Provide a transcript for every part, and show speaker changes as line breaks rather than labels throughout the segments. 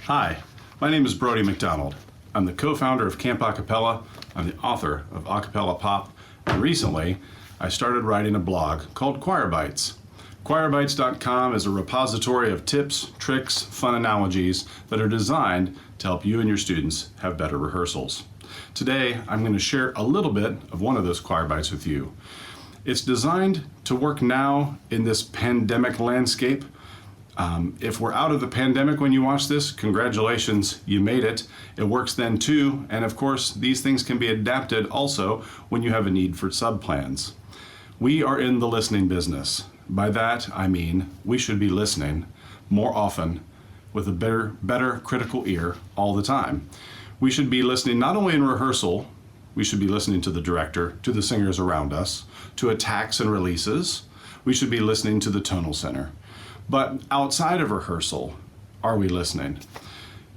Hi, my name is Brody McDonald. I'm the co-founder of Camp Acapella. I'm the author of Acapella Pop, and recently I started writing a blog called Choir Bites. ChoirBites.com is a repository of tips, tricks, fun analogies that are designed to help you and your students have better rehearsals. Today, I'm going to share a little bit of one of those Choir Bites with you. It's designed to work now in this pandemic landscape. If we're out of the pandemic when you watch this, congratulations, you made it. It works then too, and of course, these things can be adapted also when you have a need for sub-plans. We are in the listening business. By that, I mean we should be listening more often with a better critical ear all the time. We should be listening not only in rehearsal, we should be listening to the director, to the singers around us, to attacks and releases. We should be listening to the tonal center. But outside of rehearsal, are we listening?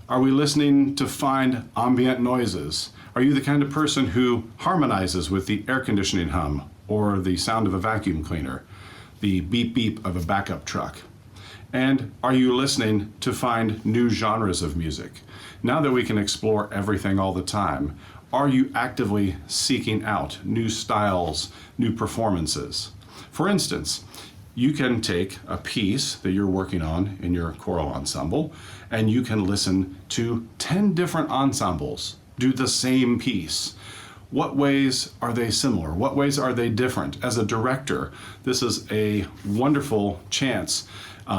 Are we listening to find ambient noises? Are you the kind of person who harmonizes with the air conditioning hum or the sound of a vacuum cleaner, the beep beep of a backup truck? And are you listening to find new genres of music? Now that we can explore everything all the time, are you actively seeking out new styles, new performances? For instance, you can take a piece that you're working on in your choral ensemble, and you can listen to 10 different ensembles do the same piece. What ways are they similar? What ways are they different? As a director, this is a wonderful chance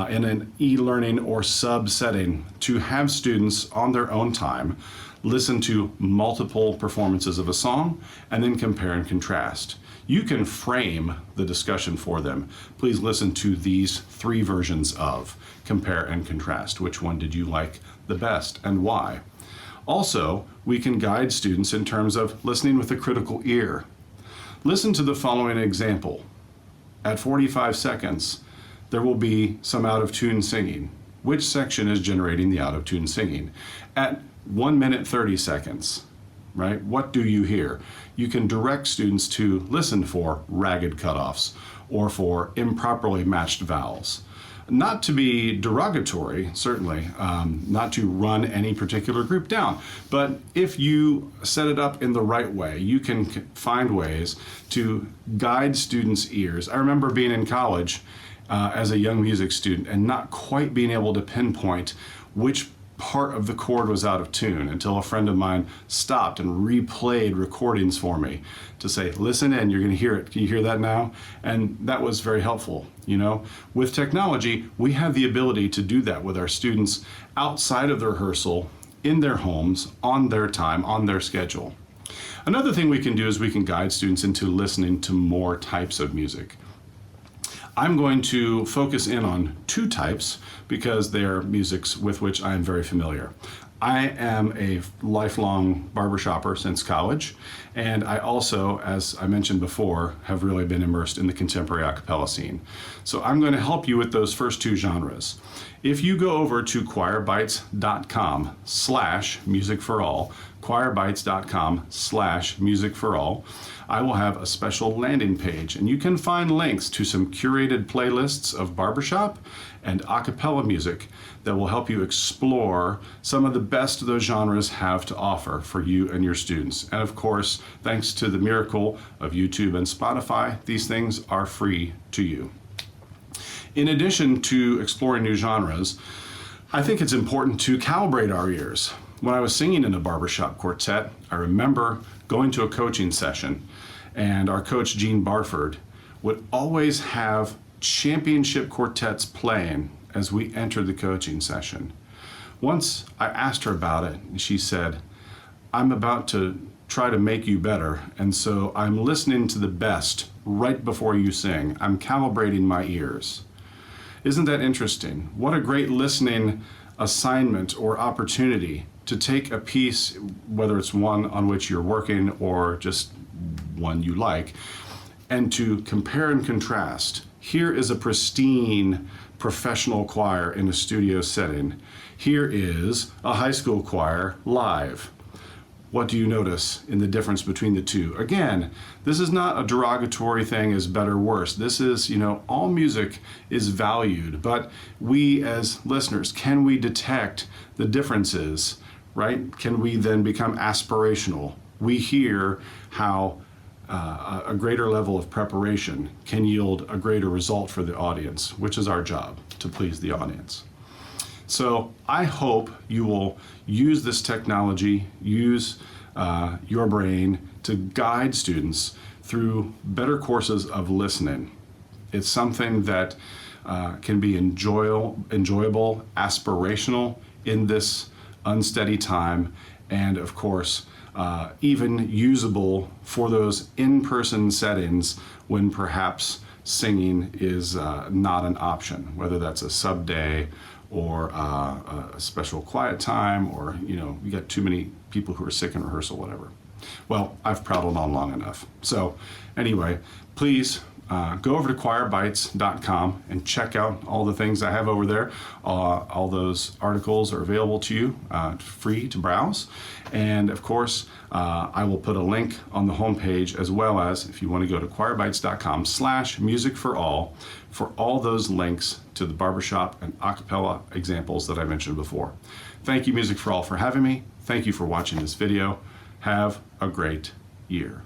in an e-learning or sub setting to have students on their own time listen to multiple performances of a song and then compare and contrast. You can frame the discussion for them. Please listen to these 3 versions of compare and contrast. Which one did you like the best and why? Also, we can guide students in terms of listening with a critical ear. Listen to the following example. At 45 seconds, there will be some out of tune singing. Which section is generating the out of tune singing? At 1 minute 30 seconds, right? What do you hear? You can direct students to listen for ragged cutoffs or for improperly matched vowels. Not to be derogatory, certainly, not to run any particular group down, but if you set it up in the right way, you can find ways to guide students' ears. I remember being in college as a young music student and not quite being able to pinpoint which part of the chord was out of tune until a friend of mine stopped and replayed recordings for me to say, listen in, you're going to hear it. Can you hear that now? And that was very helpful. You know, with technology, we have the ability to do that with our students outside of the rehearsal, in their homes, on their time, on their schedule. Another thing we can do is we can guide students into listening to more types of music. I'm going to focus in on 2 types because they are musics with which I am very familiar. I am a lifelong barbershopper since college, and I also, as I mentioned before, have really been immersed in the contemporary a cappella scene. So I'm going to help you with those first 2 genres. If you go over to choirbites.com/musicforall, choirbites.com/musicforall, I will have a special landing page, and you can find links to some curated playlists of barbershop and a cappella music that will help you explore some of the best those genres have to offer for you and your students. And of course, thanks to the miracle of YouTube and Spotify, these things are free to you. In addition to exploring new genres, I think it's important to calibrate our ears. When I was singing in a barbershop quartet, I remember going to a coaching session, and our coach, Gene Barford, would always have championship quartets playing as we entered the coaching session. Once I asked her about it, and she said, I'm about to try to make you better, and so I'm listening to the best right before you sing. I'm calibrating my ears. Isn't that interesting? What a great listening assignment or opportunity to take a piece, whether it's one on which you're working or just one you like, and to compare and contrast. Here is a pristine professional choir in a studio setting. Here is a high school choir live. What do you notice in the difference between the two? Again, this is not a derogatory thing as better, worse. This is, all music is valued, but we as listeners, can we detect the differences, right? Can we then become aspirational? We hear how a greater level of preparation can yield a greater result for the audience, which is our job, to please the audience. So I hope you will use this technology, use your brain to guide students through better courses of listening. It's something that can be enjoyable, aspirational in this unsteady time, and of course, even usable for those in-person settings when perhaps singing is not an option, whether that's a sub day or a special quiet time, or you got too many people who are sick in rehearsal, whatever. Well, I've prattled on long enough. So anyway, please go over to choirbytes.com and check out all the things I have over there. All those articles are available to you, free to browse. And of course, I will put a link on the homepage, as well as if you want to go to choirbytes.com/musicforall for all those links to the barbershop and a cappella examples that I mentioned before. Thank you, Music for All, for having me. Thank you for watching this video. Have a great year.